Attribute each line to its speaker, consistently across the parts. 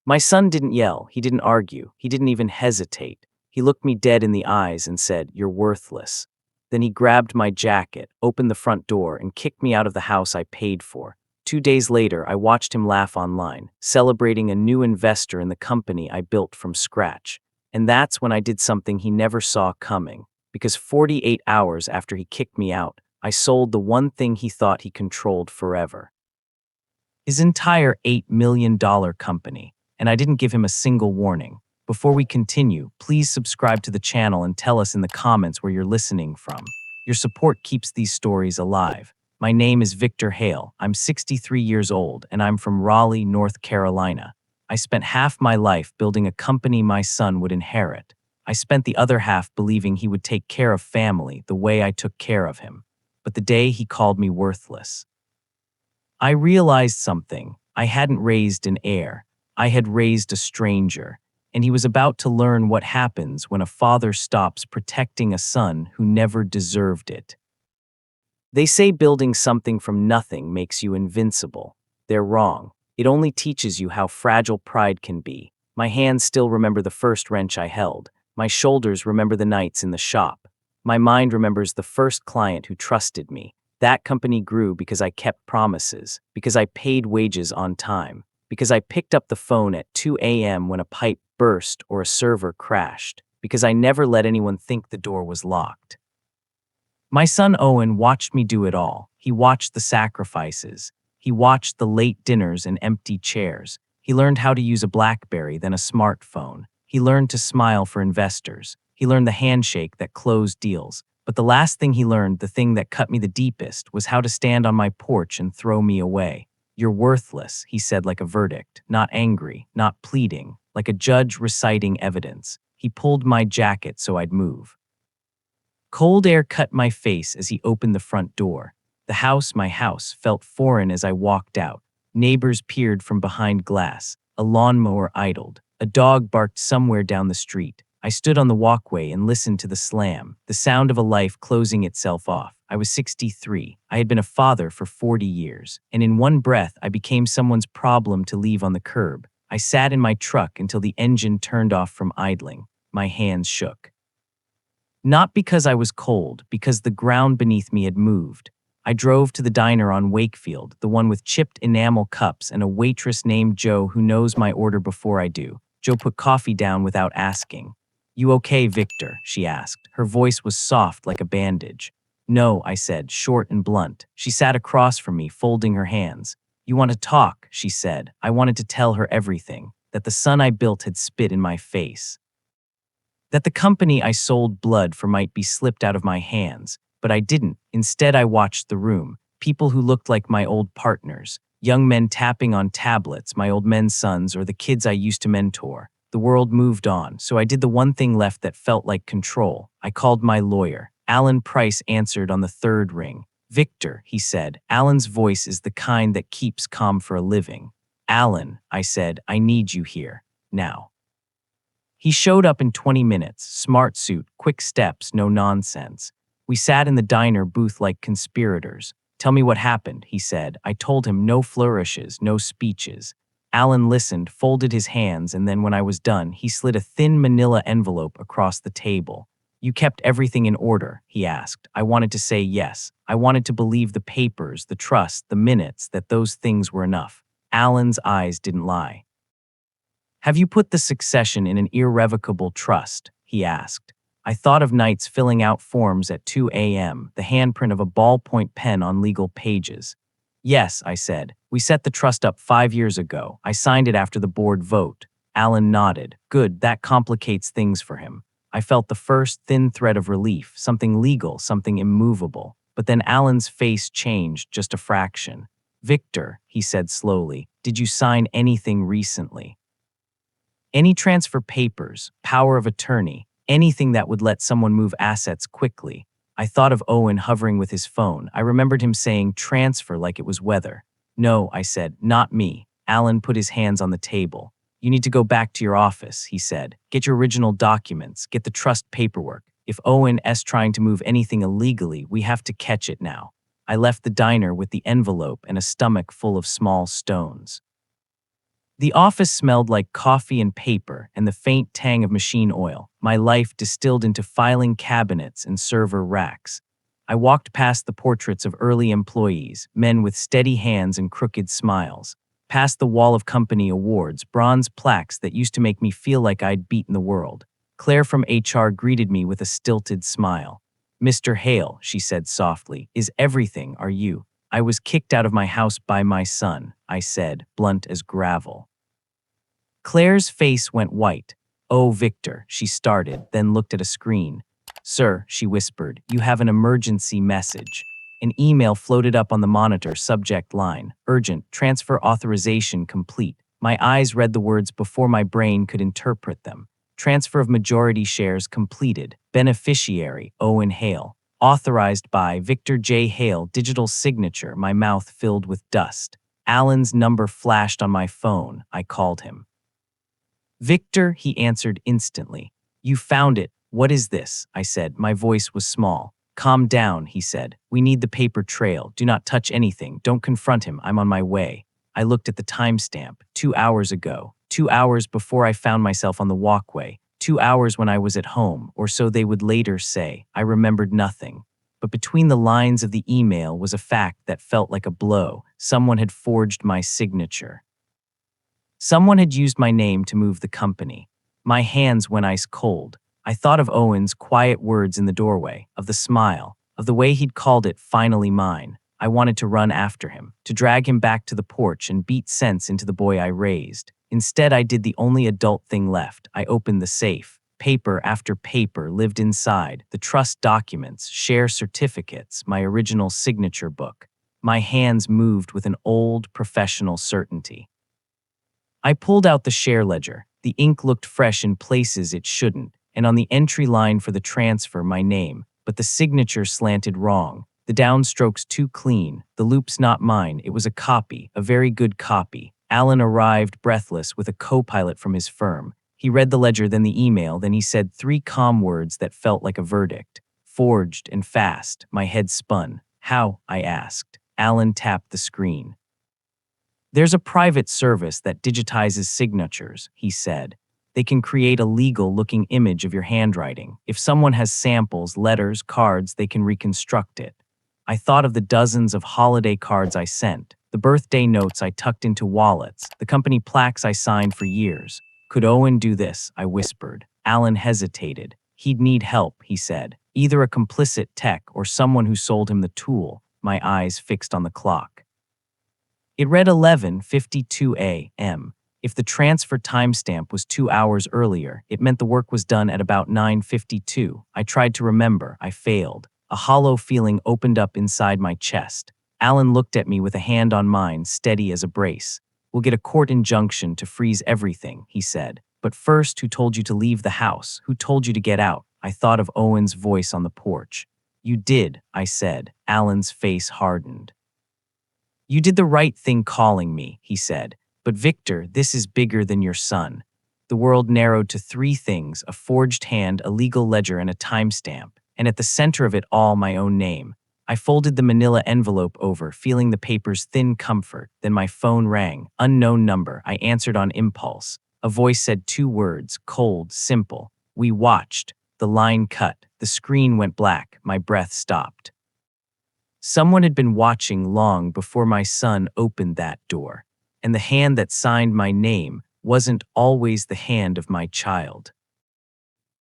Speaker 1: My son didn't yell, he didn't argue, he didn't even hesitate. He looked me dead in the eyes and said, "You're worthless." Then he grabbed my jacket, opened the front door, and kicked me out of the house I paid for. 2 days later, I watched him laugh online, celebrating a new investor in the company I built from scratch. And that's when I did something he never saw coming. Because 48 hours after he kicked me out, I sold the one thing he thought he controlled forever. His entire $8 million company. And I didn't give him a single warning. Before we continue, please subscribe to the channel and tell us in the comments where you're listening from. Your support keeps these stories alive. My name is Victor Hale. I'm 63 years old, and I'm from Raleigh, North Carolina. I spent half my life building a company my son would inherit. I spent the other half believing he would take care of family the way I took care of him. But the day he called me worthless, I realized something. I hadn't raised an heir. I had raised a stranger, and he was about to learn what happens when a father stops protecting a son who never deserved it. They say building something from nothing makes you invincible. They're wrong. It only teaches you how fragile pride can be. My hands still remember the first wrench I held. My shoulders remember the nights in the shop. My mind remembers the first client who trusted me. That company grew because I kept promises, because I paid wages on time, because I picked up the phone at 2 a.m. when a pipe burst or a server crashed, because I never let anyone think the door was locked. My son Owen watched me do it all. He watched the sacrifices. He watched the late dinners and empty chairs. He learned how to use a BlackBerry, then a smartphone. He learned to smile for investors. He learned the handshake that closed deals. But the last thing he learned, the thing that cut me the deepest, was how to stand on my porch and throw me away. "You're worthless," he said like a verdict, not angry, not pleading, like a judge reciting evidence. He pulled my jacket so I'd move. Cold air cut my face as he opened the front door. The house, my house, felt foreign as I walked out. Neighbors peered from behind glass. A lawnmower idled. A dog barked somewhere down the street. I stood on the walkway and listened to the slam, the sound of a life closing itself off. I was 63. I had been a father for 40 years, and in one breath I became someone's problem to leave on the curb. I sat in my truck until the engine turned off from idling. My hands shook. Not because I was cold, because the ground beneath me had moved. I drove to the diner on Wakefield, the one with chipped enamel cups and a waitress named Joe who knows my order before I do. Joe put coffee down without asking. "You okay, Victor?" she asked. Her voice was soft like a bandage. "No," I said, short and blunt. She sat across from me, folding her hands. "You want to talk?" she said. I wanted to tell her everything, that the son I built had spit in my face, that the company I sold blood for might be slipped out of my hands, but I didn't. Instead, I watched the room, people who looked like my old partners, young men tapping on tablets, my old men's sons or the kids I used to mentor. The world moved on, so I did the one thing left that felt like control. I called my lawyer. Alan Price answered on the third ring. "Victor," he said. Alan's voice is the kind that keeps calm for a living. "Alan," I said, "I need you here. Now." He showed up in 20 minutes, smart suit, quick steps, no nonsense. We sat in the diner booth like conspirators. "Tell me what happened," he said. I told him no flourishes, no speeches. Alan listened, folded his hands, and then when I was done, he slid a thin manila envelope across the table. "You kept everything in order?" he asked. I wanted to say yes. I wanted to believe the papers, the trust, the minutes, that those things were enough. Alan's eyes didn't lie. "Have you put the succession in an irrevocable trust?" he asked. I thought of nights filling out forms at 2 a.m., the handprint of a ballpoint pen on legal pages. "Yes," I said. "We set the trust up 5 years ago. I signed it after the board vote." Alan nodded. "Good, that complicates things for him." I felt the first thin thread of relief, something legal, something immovable. But then Alan's face changed just a fraction. "Victor," he said slowly, "did you sign anything recently? Any transfer papers, power of attorney, anything that would let someone move assets quickly?" I thought of Owen hovering with his phone. I remembered him saying transfer like it was weather. "No," I said, "not me." Alan put his hands on the table. "You need to go back to your office," he said. "Get your original documents, get the trust paperwork. If Owen's trying to move anything illegally, we have to catch it now." I left the diner with the envelope and a stomach full of small stones. The office smelled like coffee and paper and the faint tang of machine oil, my life distilled into filing cabinets and server racks. I walked past the portraits of early employees, men with steady hands and crooked smiles, past the wall of company awards, bronze plaques that used to make me feel like I'd beaten the world. Claire from HR greeted me with a stilted smile. "Mr. Hale," she said softly, "is everything, are you?" "I was kicked out of my house by my son," I said, blunt as gravel. Claire's face went white. "Oh, Victor," she started, then looked at a screen. "Sir," she whispered, "you have an emergency message." An email floated up on the monitor, subject line, "Urgent, transfer authorization complete." My eyes read the words before my brain could interpret them. Transfer of majority shares completed. Beneficiary, Owen Hale. Authorized by Victor J. Hale, digital signature, my mouth filled with dust. Alan's number flashed on my phone. I called him. "Victor," he answered instantly. "You found it. What is this?" I said. My voice was small. "Calm down," he said. "We need the paper trail. Do not touch anything. Don't confront him. I'm on my way." I looked at the timestamp. 2 hours ago. 2 hours before I found myself on the walkway. 2 hours when I was at home, or so they would later say. I remembered nothing. But between the lines of the email was a fact that felt like a blow. Someone had forged my signature. Someone had used my name to move the company. My hands went ice cold. I thought of Owen's quiet words in the doorway, of the smile, of the way he'd called it finally mine. I wanted to run after him, to drag him back to the porch and beat sense into the boy I raised. Instead, I did the only adult thing left. I opened the safe. Paper after paper lived inside, the trust documents, share certificates, my original signature book. My hands moved with an old, professional certainty. I pulled out the share ledger. The ink looked fresh in places it shouldn't, and on the entry line for the transfer, my name, but the signature slanted wrong. The downstrokes too clean, the loops not mine. It was a copy, a very good copy. Alan arrived, breathless, with a co-pilot from his firm. He read the ledger, then the email, then he said 3 calm words that felt like a verdict. "Forged and fast." My head spun. "How?" I asked. Alan tapped the screen. "There's a private service that digitizes signatures," he said. "They can create a legal-looking image of your handwriting. If someone has samples, letters, cards, they can reconstruct it." I thought of the dozens of holiday cards I sent, the birthday notes I tucked into wallets, the company plaques I signed for years. "Could Owen do this?" I whispered. Alan hesitated. "He'd need help," he said. "Either a complicit tech or someone who sold him the tool." My eyes fixed on the clock. It read 11:52 a.m. If the transfer timestamp was 2 hours earlier, it meant the work was done at about 9:52. I tried to remember. I failed. A hollow feeling opened up inside my chest. Alan looked at me with a hand on mine, steady as a brace. "We'll get a court injunction to freeze everything," he said. "But first, who told you to leave the house? Who told you to get out?" I thought of Owen's voice on the porch. "You did," I said. Alan's face hardened. "You did the right thing calling me," he said. "But Victor, this is bigger than your son." The world narrowed to 3 things: a forged hand, a legal ledger, and a timestamp. And at the center of it all, my own name. I folded the manila envelope over, feeling the paper's thin comfort. Then my phone rang. Unknown number. I answered on impulse. A voice said 2 words, cold, simple. "We watched." The line cut. The screen went black. My breath stopped. Someone had been watching long before my son opened that door. And the hand that signed my name wasn't always the hand of my child.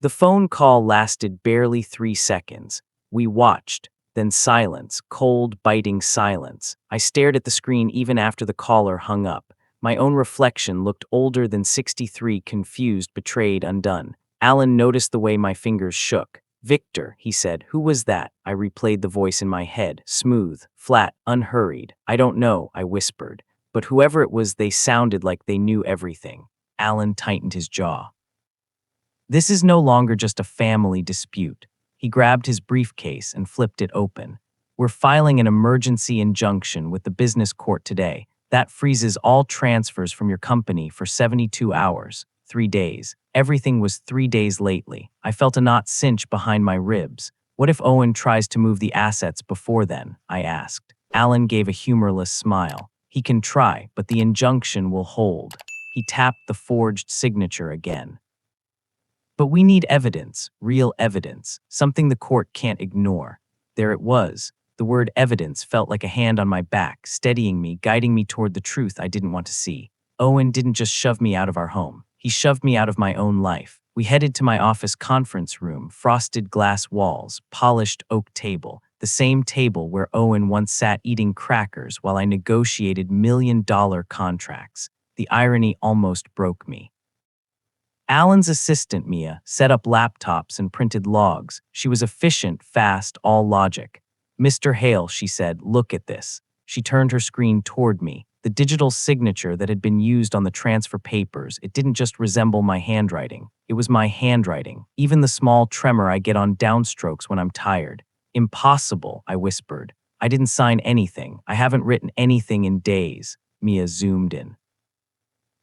Speaker 1: The phone call lasted barely 3 seconds. We watched, then silence, cold, biting silence. I stared at the screen even after the caller hung up. My own reflection looked older than 63, confused, betrayed, undone. Alan noticed the way my fingers shook. "Victor," he said. "Who was that?" I replayed the voice in my head, smooth, flat, unhurried. "I don't know," I whispered. But whoever it was, they sounded like they knew everything. Alan tightened his jaw. "This is no longer just a family dispute." He grabbed his briefcase and flipped it open. "We're filing an emergency injunction with the business court today. That freezes all transfers from your company for 72 hours, 3 days. Everything was 3 days lately." I felt a knot cinch behind my ribs. "What if Owen tries to move the assets before then?" I asked. Alan gave a humorless smile. "He can try, but the injunction will hold." He tapped the forged signature again. But we need evidence, real evidence, something the court can't ignore. There it was. The word evidence felt like a hand on my back, steadying me, guiding me toward the truth I didn't want to see. Owen didn't just shove me out of our home. He shoved me out of my own life. We headed to my office conference room, frosted glass walls, polished oak table, the same table where Owen once sat eating crackers while I negotiated million-dollar contracts. The irony almost broke me. Alan's assistant, Mia, set up laptops and printed logs. She was efficient, fast, all logic. "Mr. Hale," she said, "look at this." She turned her screen toward me. The digital signature that had been used on the transfer papers, it didn't just resemble my handwriting. It was my handwriting, even the small tremor I get on downstrokes when I'm tired. "Impossible," I whispered. "I didn't sign anything. I haven't written anything in days." Mia zoomed in.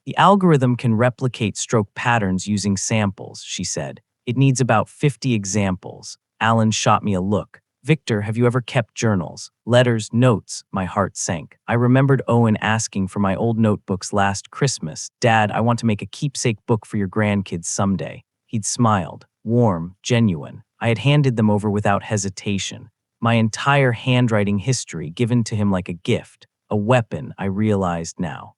Speaker 1: "The algorithm can replicate stroke patterns using samples," she said. "It needs about 50 examples." Alan shot me a look. "Victor, have you ever kept journals? Letters, notes?" My heart sank. I remembered Owen asking for my old notebooks last Christmas. "Dad, I want to make a keepsake book for your grandkids someday." He'd smiled. Warm, genuine. I had handed them over without hesitation. My entire handwriting history given to him like a gift. A weapon, I realized now.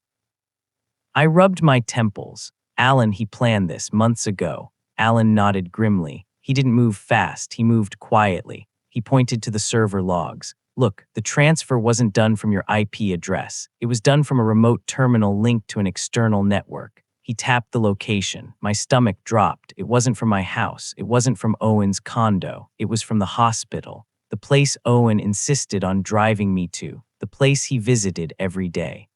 Speaker 1: I rubbed my temples. "Alan, he planned this months ago." Alan nodded grimly. He didn't move fast, he moved quietly. He pointed to the server logs. "Look, the transfer wasn't done from your IP address. It was done from a remote terminal linked to an external network." He tapped the location. My stomach dropped. It wasn't from my house. It wasn't from Owen's condo. It was from the hospital. The place Owen insisted on driving me to. The place he visited every day.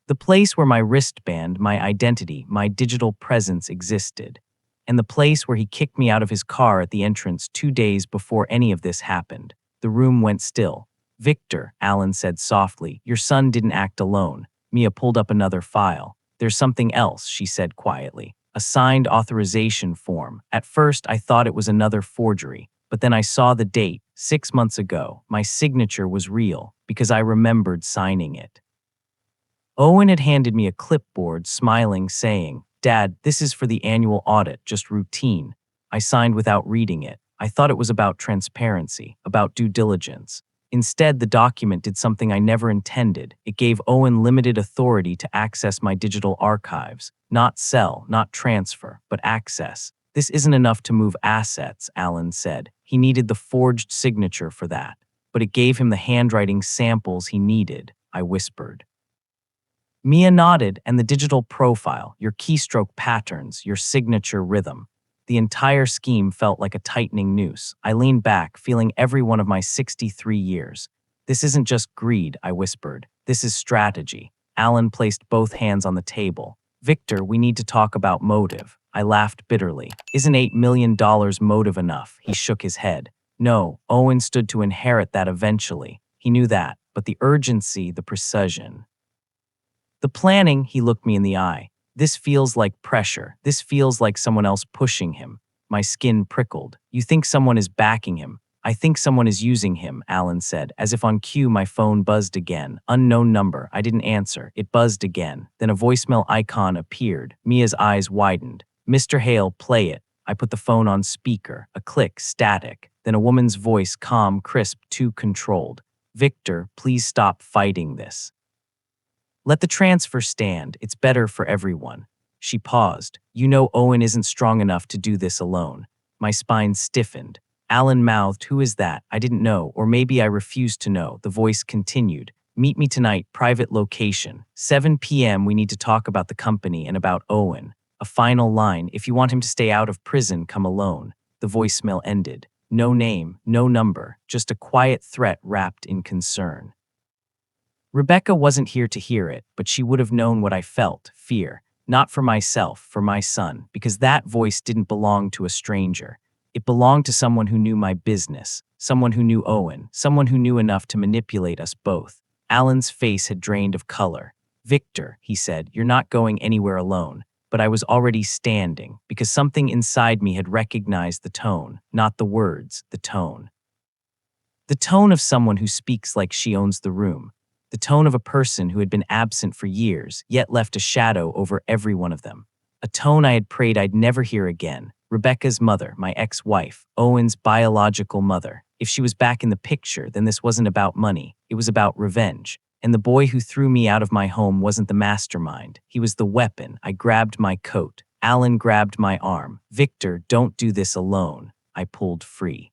Speaker 1: The place where my wristband, my identity, my digital presence existed. And the place where he kicked me out of his car at the entrance 2 days before any of this happened. The room went still. "Victor," Alan said softly, "your son didn't act alone." Mia pulled up another file. "There's something else," she said quietly. "A signed authorization form. At first, I thought it was another forgery. But then I saw the date, 6 months ago. My signature was real, because I remembered signing it." Owen had handed me a clipboard, smiling, saying, "Dad, this is for the annual audit, just routine." I signed without reading it. I thought it was about transparency, about due diligence. Instead, the document did something I never intended. It gave Owen limited authority to access my digital archives. Not sell, not transfer, but access. "This isn't enough to move assets," Alan said. He needed the forged signature for that. "But it gave him the handwriting samples he needed," I whispered. Mia nodded, "and the digital profile, your keystroke patterns, your signature rhythm." The entire scheme felt like a tightening noose. I leaned back, feeling every one of my 63 years. "This isn't just greed," I whispered. "This is strategy." Alan placed both hands on the table. "Victor, we need to talk about motive." I laughed bitterly. "Isn't $8 million motive enough?" He shook his head. "No, Owen stood to inherit that eventually. He knew that, but the urgency, the precision. The planning," he looked me in the eye. "This feels like pressure. This feels like someone else pushing him." My skin prickled. "You think someone is backing him?" "I think someone is using him," Alan said. As if on cue, my phone buzzed again. Unknown number. I didn't answer. It buzzed again. Then a voicemail icon appeared. Mia's eyes widened. "Mr. Hale, play it." I put the phone on speaker. A click, static. Then a woman's voice, calm, crisp, too controlled. "Victor, please stop fighting this. Let the transfer stand. It's better for everyone." She paused. "You know Owen isn't strong enough to do this alone." My spine stiffened. Alan mouthed, "Who is that?" I didn't know, or maybe I refused to know. The voice continued. "Meet me tonight, private location. 7 p.m. We need to talk about the company and about Owen." A final line, "If you want him to stay out of prison, come alone." The voicemail ended. No name, no number, just a quiet threat wrapped in concern. Rebecca wasn't here to hear it, but she would have known what I felt, fear. Not for myself, for my son, because that voice didn't belong to a stranger. It belonged to someone who knew my business, someone who knew Owen, someone who knew enough to manipulate us both. Alan's face had drained of color. "Victor," he said, "you're not going anywhere alone." But I was already standing, because something inside me had recognized the tone, not the words, the tone. The tone of someone who speaks like she owns the room. the tone of a person who had been absent for years, yet left a shadow over every one of them. A tone I had prayed I'd never hear again. Rebecca's mother, my ex-wife, Owen's biological mother. If she was back in the picture, then this wasn't about money. It was about revenge. And the boy who threw me out of my home wasn't the mastermind. He was the weapon. I grabbed my coat. Alan grabbed my arm. Victor, don't do this alone. I pulled free.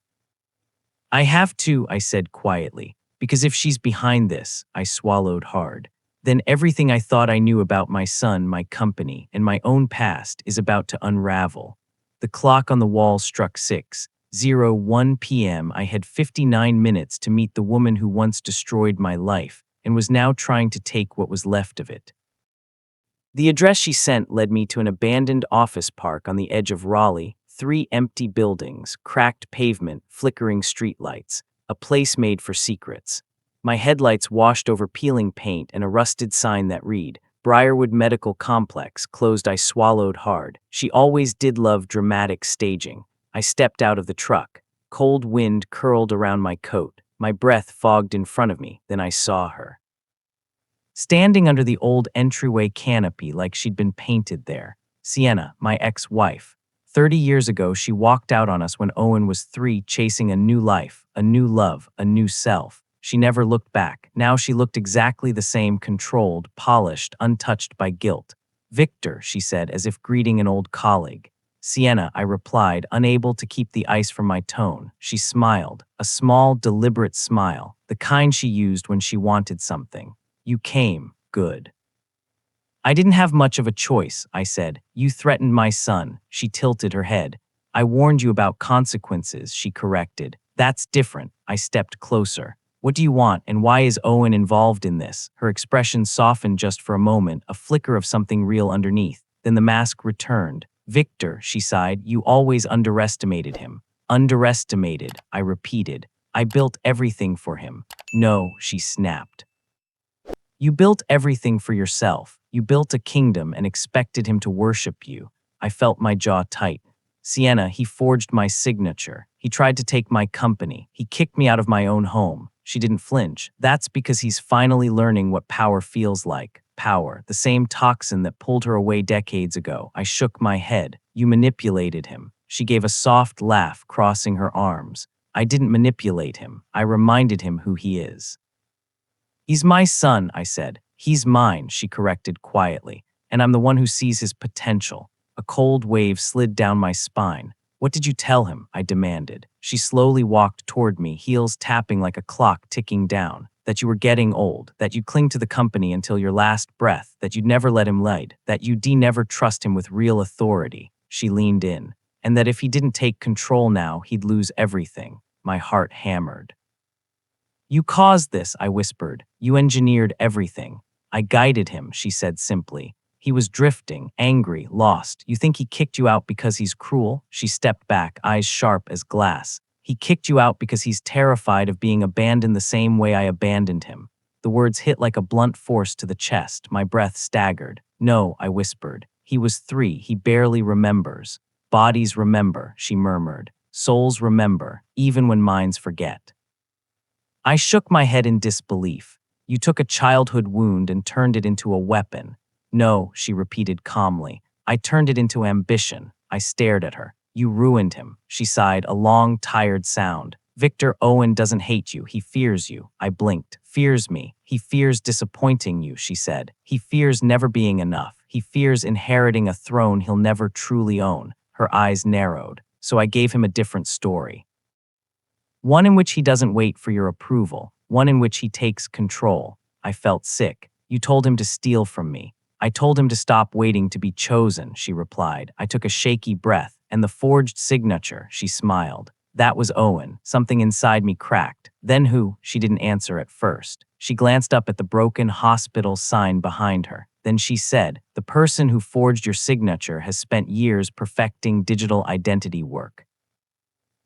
Speaker 1: I have to, I said quietly, because if she's behind this, I swallowed hard. Then everything I thought I knew about my son, my company, and my own past is about to unravel. The clock on the wall struck 6:01 p.m. I had 59 minutes to meet the woman who once destroyed my life and was now trying to take what was left of it. The address she sent led me to an abandoned office park on the edge of Raleigh, 3 empty buildings, cracked pavement, flickering streetlights, a place made for secrets. My headlights washed over peeling paint and a rusted sign that read, Briarwood Medical Complex, closed. I swallowed hard. She always did love dramatic staging. I stepped out of the truck. Cold wind curled around my coat. My breath fogged in front of me. Then I saw her. Standing under the old entryway canopy like she'd been painted there. Sienna, my ex-wife. 30 years ago, she walked out on us when Owen was 3, chasing a new life, a new love, a new self. She never looked back. Now she looked exactly the same, controlled, polished, untouched by guilt. Victor, she said, as if greeting an old colleague. Sienna, I replied, unable to keep the ice from my tone. She smiled, a small, deliberate smile, the kind she used when she wanted something. You came, good. I didn't have much of a choice, I said. You threatened my son. She tilted her head. I warned you about consequences, she corrected. That's different. I stepped closer. What do you want, and why is Owen involved in this? Her expression softened just for a moment, a flicker of something real underneath. Then the mask returned. Victor, she sighed, you always underestimated him. Underestimated, I repeated. I built everything for him. No, she snapped. You built everything for yourself. You built a kingdom and expected him to worship you. I felt my jaw tight. Sienna, he forged my signature. He tried to take my company. He kicked me out of my own home. She didn't flinch. That's because he's finally learning what power feels like. Power, the same toxin that pulled her away decades ago. I shook my head. You manipulated him. She gave a soft laugh, crossing her arms. I didn't manipulate him. I reminded him who he is. He's my son, I said. He's mine, she corrected quietly, and I'm the one who sees his potential. A cold wave slid down my spine. What did you tell him? I demanded. She slowly walked toward me, heels tapping like a clock ticking down. That you were getting old, that you'd cling to the company until your last breath, that you'd never let him lead, that you'd never trust him with real authority. She leaned in. And that if he didn't take control now, he'd lose everything. My heart hammered. You caused this, I whispered. You engineered everything. I guided him, she said simply. He was drifting, angry, lost. You think he kicked you out because he's cruel? She stepped back, eyes sharp as glass. He kicked you out because he's terrified of being abandoned the same way I abandoned him. The words hit like a blunt force to the chest. My breath staggered. No, I whispered. He was 3. He barely remembers. Bodies remember, she murmured. Souls remember, even when minds forget. I shook my head in disbelief. You took a childhood wound and turned it into a weapon. No, she repeated calmly. I turned it into ambition. I stared at her. You ruined him, she sighed, a long, tired sound. Victor Owen doesn't hate you. He fears you. I blinked. Fears me. He fears disappointing you, she said. He fears never being enough. He fears inheriting a throne he'll never truly own. Her eyes narrowed. So I gave him a different story. One in which he doesn't wait for your approval. One in which he takes control. I felt sick. You told him to steal from me. I told him to stop waiting to be chosen, she replied. I took a shaky breath. And the forged signature, she smiled. That was Owen. Something inside me cracked. Then who? She didn't answer at first. She glanced up at the broken hospital sign behind her. Then she said, the person who forged your signature has spent years perfecting digital identity work.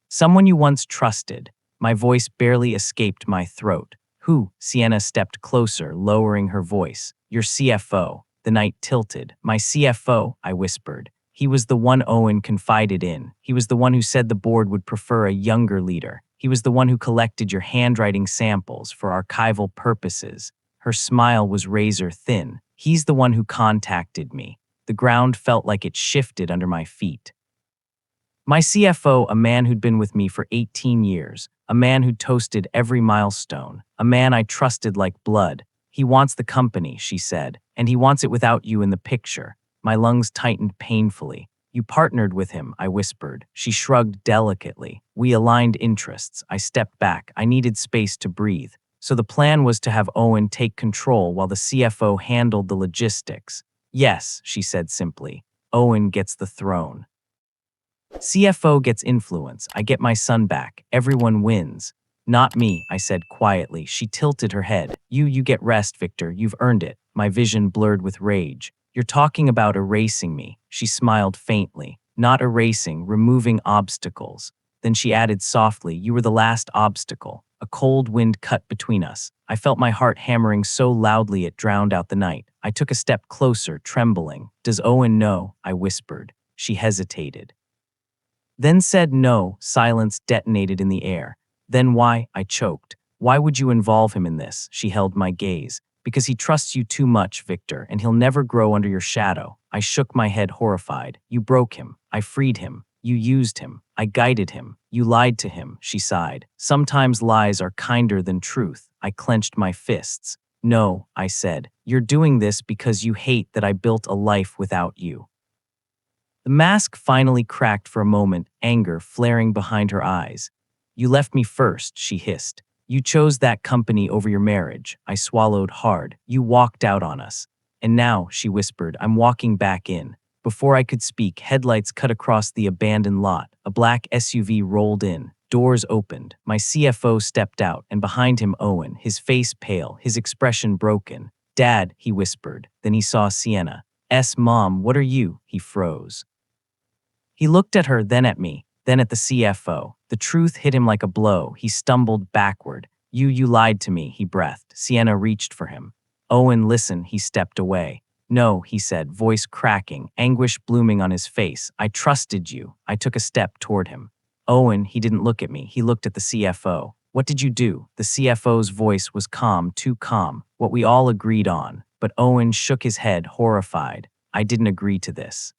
Speaker 1: Someone you once trusted. My voice barely escaped my throat. Who? Sienna stepped closer, lowering her voice. Your CFO. The night tilted. My CFO, I whispered. He was the one Owen confided in. He was the one who said the board would prefer a younger leader. He was the one who collected your handwriting samples for archival purposes. Her smile was razor thin. He's the one who contacted me. The ground felt like it shifted under my feet. My CFO, a man who'd been with me for 18 years, a man who'd toasted every milestone, a man I trusted like blood. He wants the company, she said, and he wants it without you in the picture. My lungs tightened painfully. You partnered with him, I whispered. She shrugged delicately. We aligned interests. I stepped back. I needed space to breathe. So the plan was to have Owen take control while the CFO handled the logistics. Yes, she said simply. Owen gets the throne. CFO gets influence. I get my son back. Everyone wins. Not me, I said quietly. She tilted her head. You get rest, Victor. You've earned it. My vision blurred with rage. You're talking about erasing me. She smiled faintly. Not erasing, removing obstacles. Then she added softly, you were the last obstacle. A cold wind cut between us. I felt my heart hammering so loudly it drowned out the night. I took a step closer, trembling. Does Owen know? I whispered. She hesitated. Then said no. Silence detonated in the air. Then why? I choked. Why would you involve him in this? She held my gaze. Because he trusts you too much, Victor, and he'll never grow under your shadow. I shook my head horrified. You broke him. I freed him. You used him. I guided him. You lied to him, she sighed. Sometimes lies are kinder than truth. I clenched my fists. No, I said. You're doing this because you hate that I built a life without you. The mask finally cracked for a moment, anger flaring behind her eyes. You left me first, she hissed. You chose that company over your marriage. I swallowed hard. You walked out on us. And now, she whispered, I'm walking back in. Before I could speak, headlights cut across the abandoned lot. A black SUV rolled in. Doors opened. My CFO stepped out, and behind him Owen, his face pale, his expression broken. Dad, he whispered. Then he saw Sienna. Mom, what are you? He froze. He looked at her, then at me, then at the CFO. The truth hit him like a blow. He stumbled backward. You lied to me, he breathed. Sienna reached for him. Owen, listen, he stepped away. No, he said, voice cracking, anguish blooming on his face. I trusted you. I took a step toward him. Owen, he didn't look at me. He looked at the CFO. What did you do? The CFO's voice was calm, too calm, what we all agreed on. But Owen shook his head, horrified. I didn't agree to this.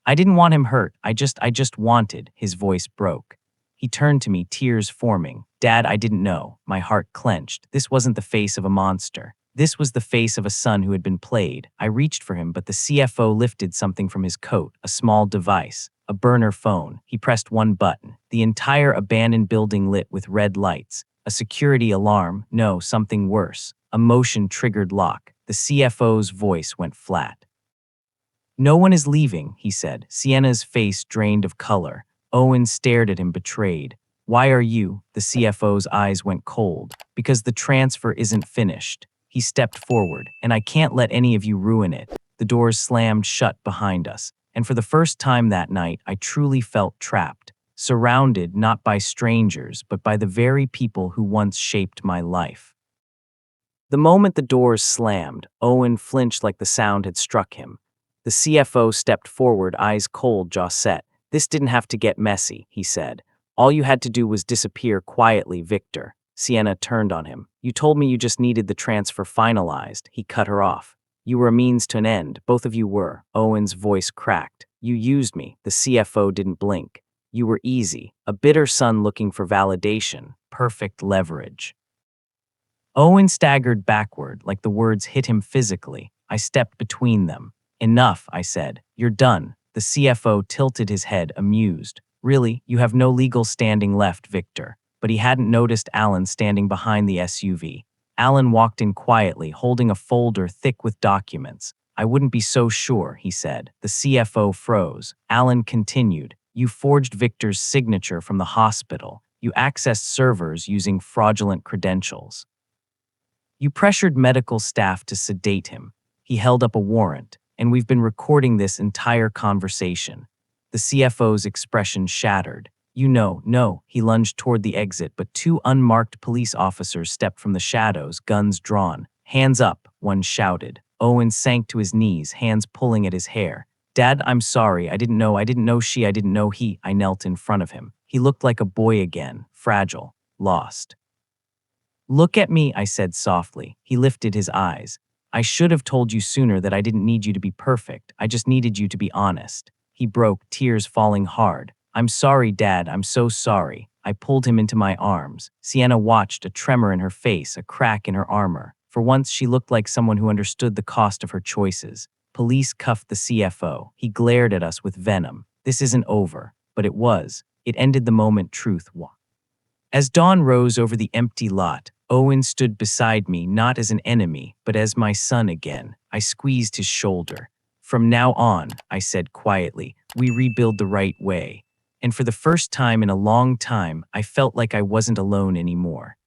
Speaker 1: I didn't want him hurt. I just wanted. His voice broke. He turned to me, tears forming. Dad, I didn't know. My heart clenched. This wasn't the face of a monster. This was the face of a son who had been played. I reached for him, but the CFO lifted something from his coat, a small device, a burner phone. He pressed one button. The entire abandoned building lit with red lights. A security alarm. No, something worse. A motion-triggered lock. The CFO's voice went flat. No one is leaving, he said. Sienna's face drained of color. Owen stared at him, betrayed. Why are you? The CFO's eyes went cold. Because the transfer isn't finished. He stepped forward, and I can't let any of you ruin it. The doors slammed shut behind us, and for the first time that night, I truly felt trapped, surrounded not by strangers, but by the very people who once shaped my life. The moment the doors slammed, Owen flinched like the sound had struck him. The CFO stepped forward, eyes cold, jaw set. This didn't have to get messy, he said. All you had to do was disappear quietly, Victor. Sienna turned on him. You told me you just needed the transfer finalized. He cut her off. You were a means to an end. Both of you were. Owen's voice cracked. You used me. The CFO didn't blink. You were easy. A bitter son looking for validation. Perfect leverage. Owen staggered backward, like the words hit him physically. I stepped between them. Enough, I said. You're done. The CFO tilted his head, amused. Really, you have no legal standing left, Victor. But he hadn't noticed Alan standing behind the SUV. Alan walked in quietly, holding a folder thick with documents. I wouldn't be so sure, he said. The CFO froze. Alan continued. You forged Victor's signature from the hospital. You accessed servers using fraudulent credentials. You pressured medical staff to sedate him. He held up a warrant. And we've been recording this entire conversation. The CFO's expression shattered. No. He lunged toward the exit, but two unmarked police officers stepped from the shadows, guns drawn. Hands up, one shouted. Owen sank to his knees, hands pulling at his hair. Dad, I'm sorry. I didn't know she, I didn't know he. I knelt in front of him. He looked like a boy again, fragile, lost. Look at me, I said softly. He lifted his eyes. I should have told you sooner that I didn't need you to be perfect. I just needed you to be honest. He broke, tears falling hard. I'm sorry, Dad. I'm so sorry. I pulled him into my arms. Sienna watched, a tremor in her face, a crack in her armor. For once, she looked like someone who understood the cost of her choices. Police cuffed the CFO. He glared at us with venom. This isn't over. But it was. It ended the moment truth walked. As dawn rose over the empty lot, Owen stood beside me not as an enemy, but as my son again. I squeezed his shoulder. From now on, I said quietly, we rebuild the right way. And for the first time in a long time, I felt like I wasn't alone anymore.